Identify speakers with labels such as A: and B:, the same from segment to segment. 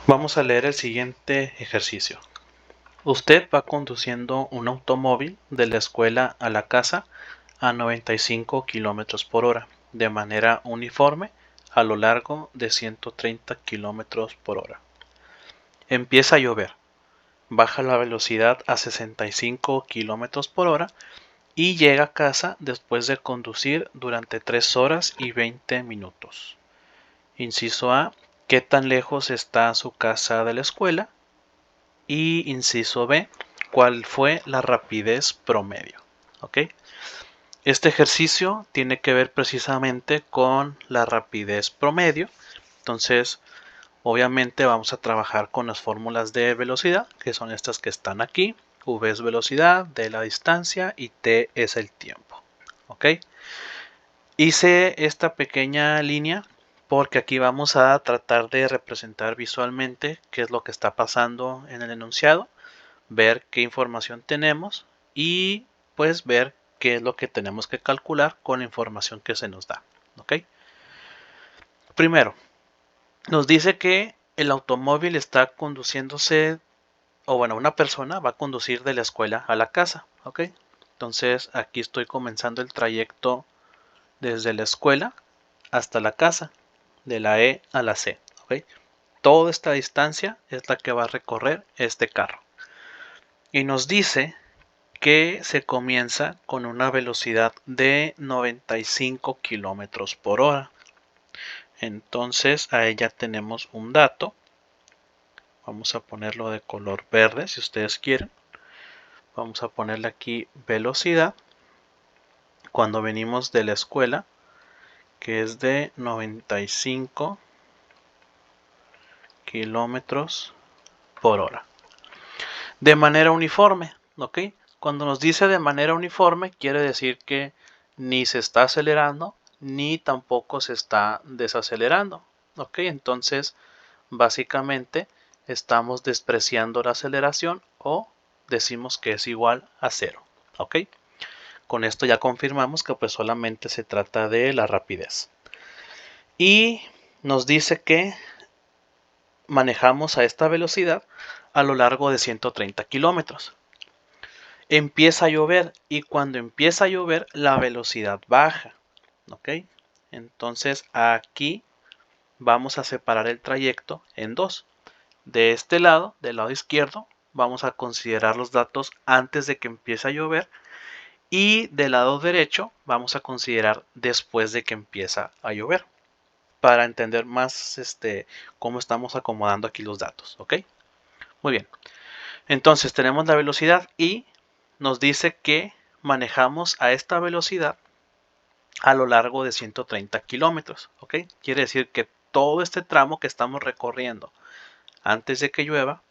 A: Vamos a leer el siguiente ejercicio. Usted va conduciendo un automóvil de la escuela a la casa a 95 kilómetros por hora de manera uniforme a lo largo de 130 kilómetros por hora. Empieza a llover. Baja la velocidad a 65 kilómetros por hora y llega a casa después de conducir durante 3 horas y 20 minutos. Inciso A. ¿Qué tan lejos está su casa de la escuela? Y inciso B, ¿cuál fue la rapidez promedio? ¿Ok? Este ejercicio tiene que ver precisamente con la rapidez promedio. Entonces, obviamente vamos a trabajar con las fórmulas de velocidad, que son estas que están aquí. V es velocidad, D la distancia y T es el tiempo. ¿Ok? Hice esta pequeña línea porque aquí vamos a tratar de representar visualmente qué es lo que está pasando en el enunciado, ver qué información tenemos y pues ver qué es lo que tenemos que calcular con la información que se nos da. ¿Ok? Primero, nos dice que el automóvil está conduciéndose, o bueno, una persona va a conducir de la escuela a la casa. ¿Ok? Entonces aquí estoy comenzando el trayecto desde la escuela hasta la casa, de la E a la C. ¿Ok? Toda esta distancia es la que va a recorrer este carro. Y nos dice que se comienza con una velocidad de 95 kilómetros por hora. Entonces ahí ya tenemos un dato. Vamos a ponerlo de color verde si ustedes quieren. Vamos a ponerle aquí velocidad cuando venimos de la escuela, que es de 95 kilómetros por hora. De manera uniforme, ¿ok? Cuando nos dice de manera uniforme, quiere decir que ni se está acelerando, ni tampoco se está desacelerando, ¿ok? Entonces, básicamente, estamos despreciando la aceleración o decimos que es igual a 0, ¿ok? Con esto ya confirmamos que pues solamente se trata de la rapidez. Y nos dice que manejamos a esta velocidad a lo largo de 130 kilómetros. Empieza a llover y cuando empieza a llover la velocidad baja. ¿Ok? Entonces aquí vamos a separar el trayecto en dos. De este lado, del lado izquierdo, vamos a considerar los datos antes de que empiece a llover y del lado derecho vamos a considerar después de que empieza a llover para entender más cómo estamos acomodando aquí los datos. ¿Ok? Muy bien. Entonces tenemos la velocidad y nos dice que manejamos a esta velocidad a lo largo de 130 kilómetros. ¿Ok? Quiere decir que todo este tramo que estamos recorriendo antes de que llueva,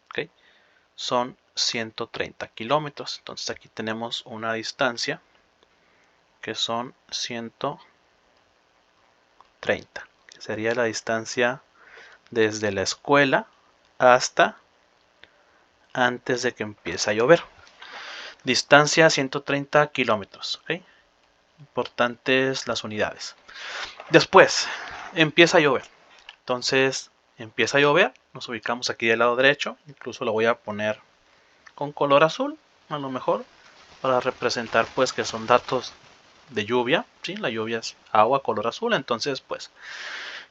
A: ¿ok?, son 130 kilómetros. Entonces aquí tenemos una distancia que son 130, que sería la distancia desde la escuela hasta antes de que empiece a llover. Distancia 130 kilómetros. ¿Ok? Importantes las unidades. Después empieza a llover. Entonces empieza a llover. Nos ubicamos aquí del lado derecho. Incluso lo voy a poner con color azul, a lo mejor, para representar pues que son datos de lluvia. ¿Sí? La lluvia es agua color azul. Entonces pues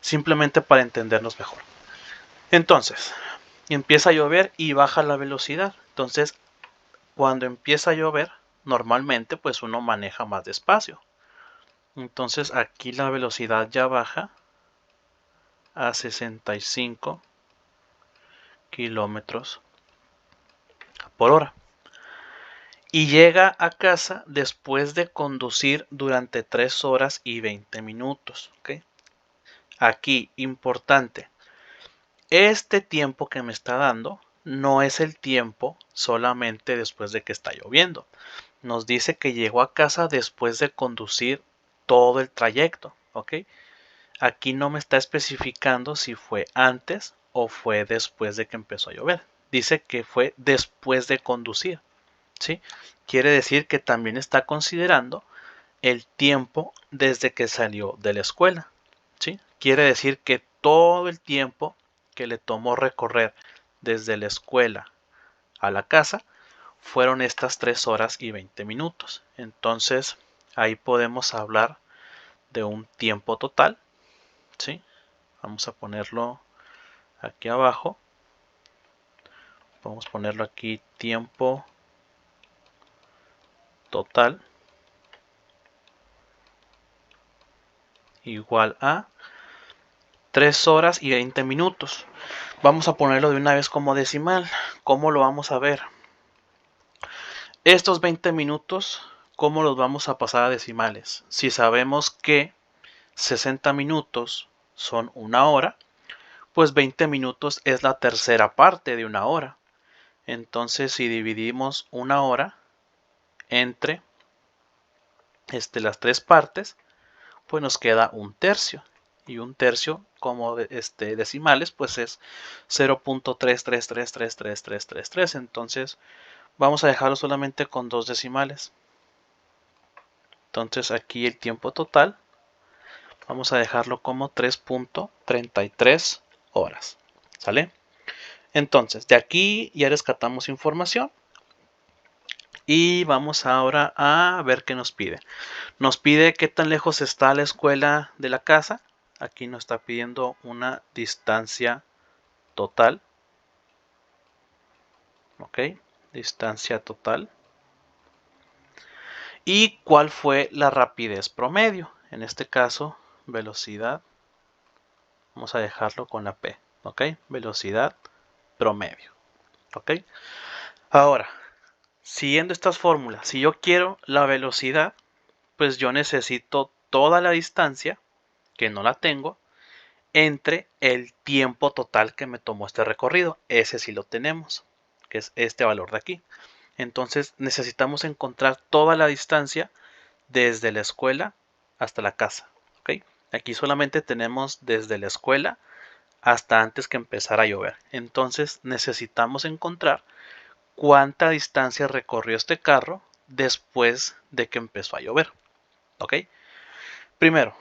A: simplemente para entendernos mejor. Entonces empieza a llover y baja la velocidad. Entonces cuando empieza a llover normalmente pues uno maneja más despacio. Entonces aquí la velocidad ya baja a 65 kilómetros por hora. Y llega a casa después de conducir durante 3 horas y 20 minutos. ¿Ok? Aquí, importante, este tiempo que me está dando no es el tiempo solamente después de que está lloviendo. Nos dice que llegó a casa después de conducir todo el trayecto. ¿Ok? Aquí no me está especificando si fue antes o fue después de que empezó a llover. Dice que fue después de conducir. ¿Sí? Quiere decir que también está considerando el tiempo desde que salió de la escuela. ¿Sí? Quiere decir que todo el tiempo que le tomó recorrer desde la escuela a la casa fueron estas 3 horas y 20 minutos. Entonces ahí podemos hablar de un tiempo total, ¿sí? Vamos a ponerlo aquí abajo. Vamos a ponerlo aquí, tiempo total igual a 3 horas y 20 minutos. Vamos a ponerlo de una vez como decimal. ¿Cómo lo vamos a ver? Estos 20 minutos, ¿cómo los vamos a pasar a decimales? Si sabemos que 60 minutos son una hora, pues 20 minutos es la tercera parte de una hora. Entonces, si dividimos una hora entre las 3 partes, pues nos queda un tercio. Y un tercio como decimales, pues es 0.3333333. Entonces vamos a dejarlo solamente con 2 decimales. Entonces aquí el tiempo total vamos a dejarlo como 3.33 horas. ¿Sale? Entonces de aquí ya rescatamos información. Y vamos ahora a ver qué nos pide. Nos pide qué tan lejos está la escuela de la casa. Aquí nos está pidiendo una distancia total. Ok, distancia total. ¿Y cuál fue la rapidez promedio? En este caso, velocidad. Vamos a dejarlo con la P. Ok, velocidad promedio. Ok, ahora, siguiendo estas fórmulas, si yo quiero la velocidad, pues yo necesito toda la distancia, que no la tengo, entre el tiempo total que me tomó este recorrido. Ese sí lo tenemos, que es este valor de aquí. Entonces necesitamos encontrar toda la distancia desde la escuela hasta la casa. ¿Okay? Aquí solamente tenemos desde la escuela hasta antes que empezara a llover. Entonces necesitamos encontrar cuánta distancia recorrió este carro después de que empezó a llover. ¿Ok? Primero,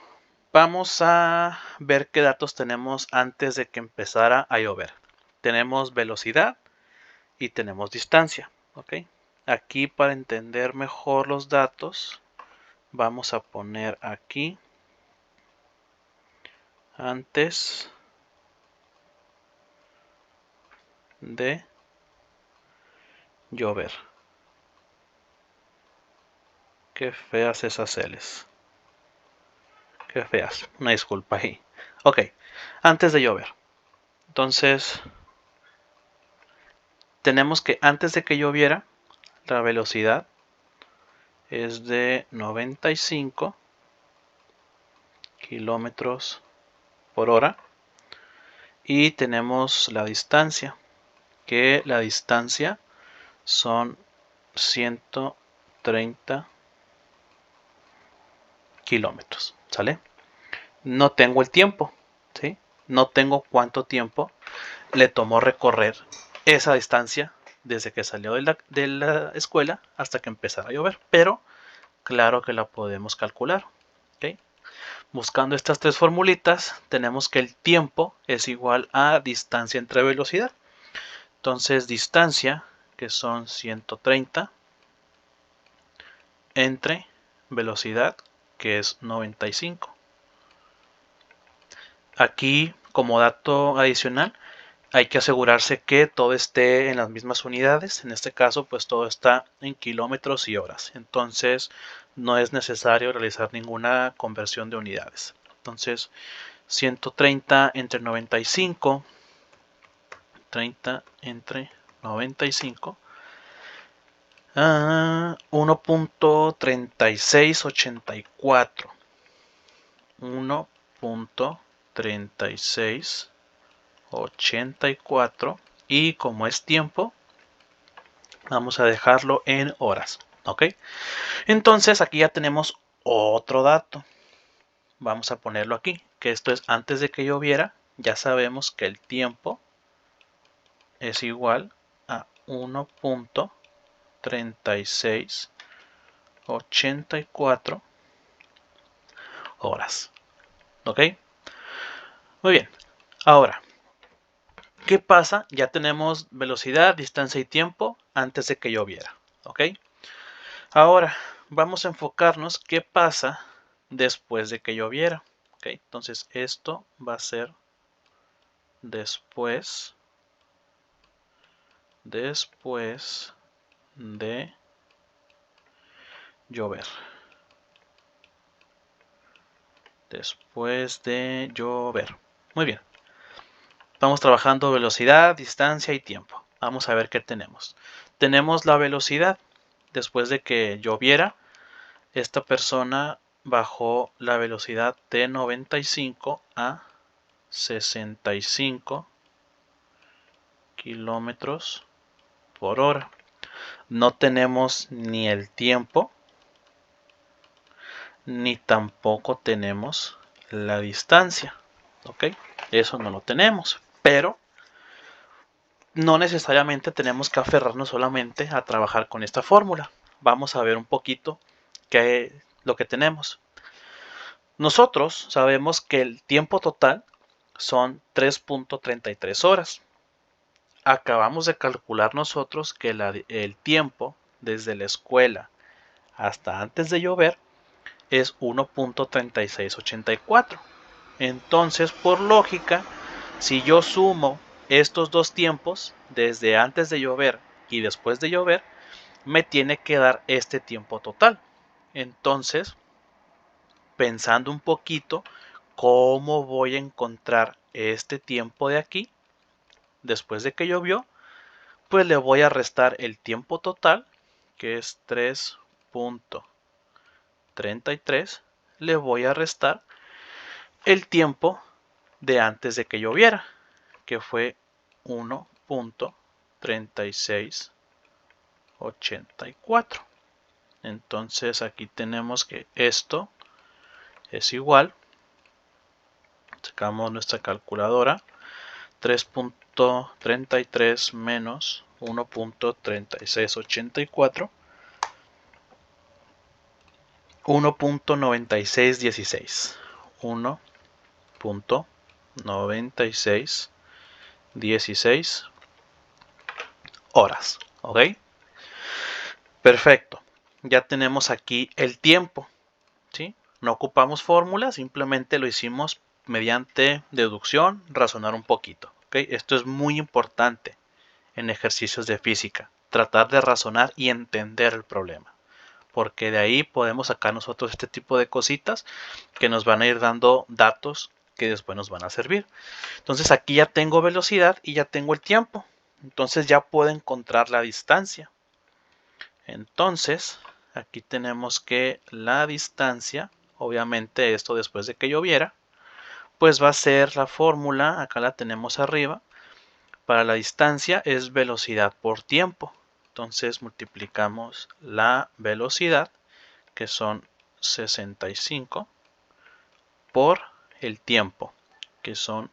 A: vamos a ver qué datos tenemos antes de que empezara a llover. Tenemos velocidad y tenemos distancia. ¿Ok? Aquí, para entender mejor los datos, vamos a poner aquí antes de llover. Qué feas esas L's. Qué feas. Una disculpa ahí. Ok, antes de llover. Entonces, tenemos que antes de que lloviera, la velocidad es de 95 kilómetros por hora. Y tenemos la distancia, que la distancia son 130 kilómetros. ¿Sale? No tengo el tiempo, ¿sí? No tengo cuánto tiempo le tomó recorrer esa distancia desde que salió de la escuela hasta que empezara a llover, pero claro que la podemos calcular. ¿Okay? Buscando estas 3 formulitas, tenemos que el tiempo es igual a distancia entre velocidad. Entonces, distancia, que son 130, entre velocidad, que es 95. Aquí, como dato adicional, hay que asegurarse que todo esté en las mismas unidades. En este caso, pues todo está en kilómetros y horas. Entonces, no es necesario realizar ninguna conversión de unidades. Entonces, 130 entre 95, 30 entre 95, 1.3684. 1.3684. Y como es tiempo, vamos a dejarlo en horas. ¿Ok? Entonces aquí ya tenemos otro dato. Vamos a ponerlo aquí, que esto es antes de que lloviera. Ya sabemos que el tiempo es igual a 1.3684 horas. ¿Ok? Muy bien. Ahora, ¿Qué pasa? Ya tenemos velocidad, distancia y tiempo antes de que lloviera, ¿ok? Ahora, vamos a enfocarnos qué pasa después de que lloviera, ¿ok? Entonces, esto va a ser después de llover. Después de llover. Muy bien. Estamos trabajando velocidad, distancia y tiempo. Vamos a ver qué tenemos. Tenemos la velocidad. Después de que lloviera, esta persona bajó la velocidad de 95 a 65 kilómetros por hora. No tenemos ni el tiempo, ni tampoco tenemos la distancia. ¿Ok? Eso no lo tenemos. Pero no necesariamente tenemos que aferrarnos solamente a trabajar con esta fórmula. Vamos a ver un poquito qué es lo que tenemos. Nosotros sabemos que el tiempo total son 3.33 horas. Acabamos de calcular nosotros que el tiempo desde la escuela hasta antes de llover es 1.3684. Entonces, por lógica, si yo sumo estos dos tiempos, desde antes de llover y después de llover, me tiene que dar este tiempo total. Entonces, pensando un poquito, ¿cómo voy a encontrar este tiempo de aquí? Después de que llovió, pues le voy a restar el tiempo total, que es 3.33. Le voy a restar el tiempo de antes de que lloviera, que fue 1.3684. Entonces aquí tenemos que esto es igual, sacamos nuestra calculadora, 3.33 menos 1.3684, 1.9616, 1.9616 horas, ¿ok? Perfecto, ya tenemos aquí el tiempo, ¿sí? No ocupamos fórmulas, simplemente lo hicimos mediante deducción, razonar un poquito, ¿ok? Esto es muy importante en ejercicios de física, tratar de razonar y entender el problema, porque de ahí podemos sacar nosotros este tipo de cositas que nos van a ir dando datos que después nos van a servir. Entonces aquí ya tengo velocidad y ya tengo el tiempo, entonces ya puedo encontrar la distancia. Entonces aquí tenemos que la distancia, obviamente esto después de que lloviera, pues va a ser la fórmula, acá la tenemos arriba, para la distancia es velocidad por tiempo. Entonces multiplicamos la velocidad, que son 65, por el tiempo, que son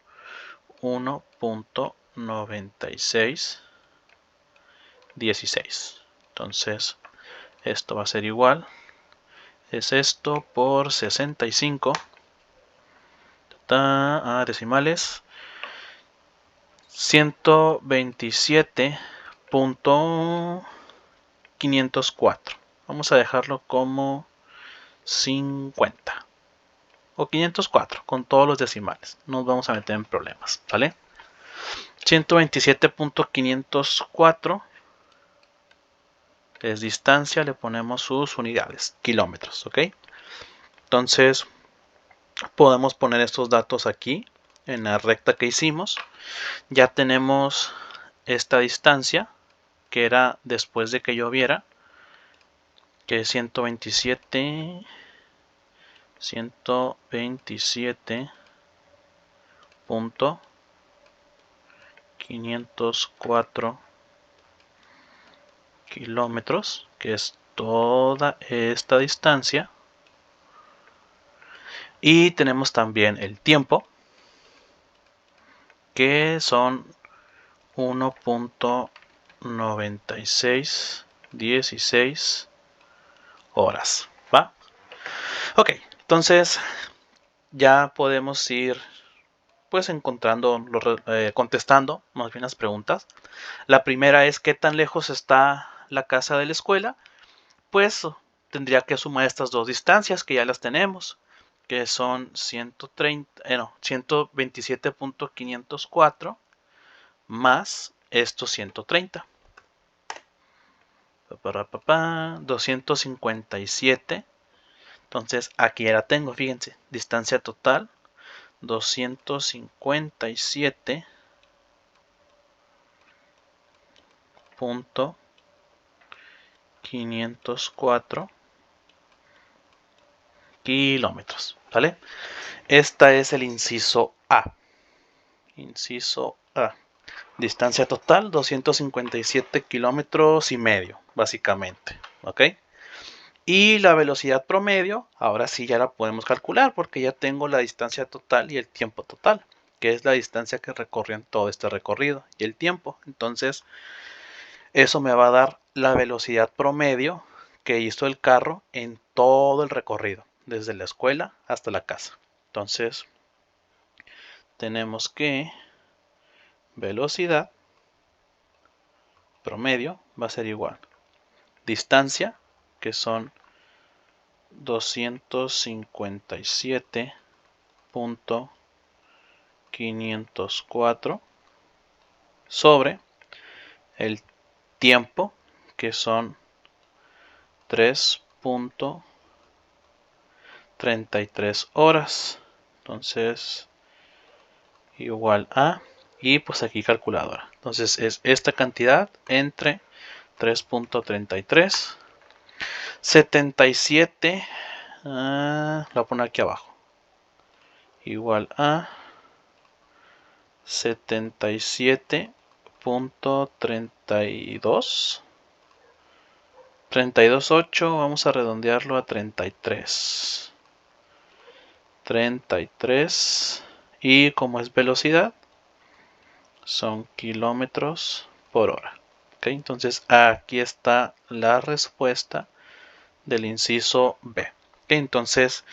A: 1.9616. Entonces esto va a ser igual, es esto por 65 a decimales, 127.504. Vamos a dejarlo como 50 o 504 con todos los decimales. No nos vamos a meter en problemas, ¿vale? 127.504 es distancia, le ponemos sus unidades, kilómetros, ¿ok? Entonces podemos poner estos datos aquí en la recta que hicimos. Ya tenemos esta distancia que era después de que lloviera, que es 127.504 kilómetros, que es toda esta distancia. Y tenemos también el tiempo, que son 1.9616 horas, ¿va? Ok, entonces ya podemos ir pues contestando más bien las preguntas. La primera es ¿qué tan lejos está la casa de la escuela? Pues tendría que sumar estas dos distancias que ya las tenemos, que son 127.504 más estos 130. 257. Entonces aquí ya la tengo, fíjense, distancia total 257.504 kilómetros, ¿vale? Esta es el inciso A. Inciso A. Distancia total 257 kilómetros y medio, básicamente, ¿ok? Y la velocidad promedio, ahora sí ya la podemos calcular porque ya tengo la distancia total y el tiempo total, que es la distancia que recorrió en todo este recorrido y el tiempo. Entonces, eso me va a dar la velocidad promedio que hizo el carro en todo el recorrido, desde la escuela hasta la casa. Entonces, tenemos que velocidad promedio va a ser igual distancia, que son 257.504 sobre el tiempo, que son 3.33 horas. Entonces, igual a, y pues aquí calculadora. Entonces es esta cantidad entre 3.33, 77, lo voy a poner aquí abajo, igual a 77.32, 32.8, vamos a redondearlo a 33, 33, y como es velocidad, son kilómetros por hora. ¿Okay? Entonces aquí está la respuesta del inciso B. ¿Okay? Entonces,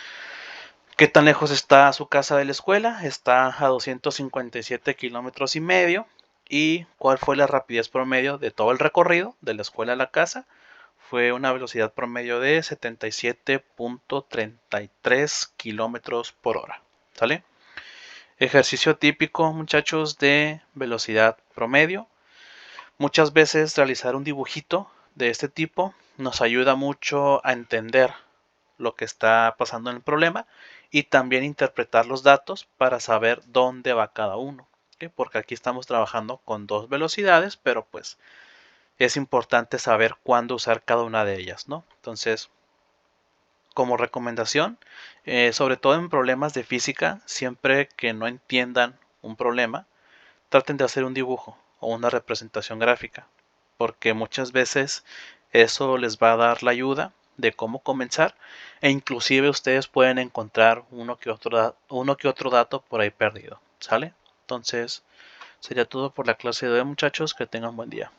A: ¿qué tan lejos está su casa de la escuela? Está a 257 kilómetros y medio. ¿Y cuál fue la rapidez promedio de todo el recorrido de la escuela a la casa? Fue una velocidad promedio de 77.33 kilómetros por hora. ¿Sale? Ejercicio típico, muchachos, de velocidad promedio. Muchas veces realizar un dibujito de este tipo nos ayuda mucho a entender lo que está pasando en el problema y también interpretar los datos para saber dónde va cada uno. ¿Okay? Porque aquí estamos trabajando con dos velocidades, pero pues es importante saber cuándo usar cada una de ellas, ¿no? Entonces, como recomendación, sobre todo en problemas de física, siempre que no entiendan un problema, traten de hacer un dibujo o una representación gráfica, porque muchas veces eso les va a dar la ayuda de cómo comenzar e inclusive ustedes pueden encontrar uno que otro dato por ahí perdido, ¿sale? Entonces, sería todo por la clase de hoy, muchachos, que tengan buen día.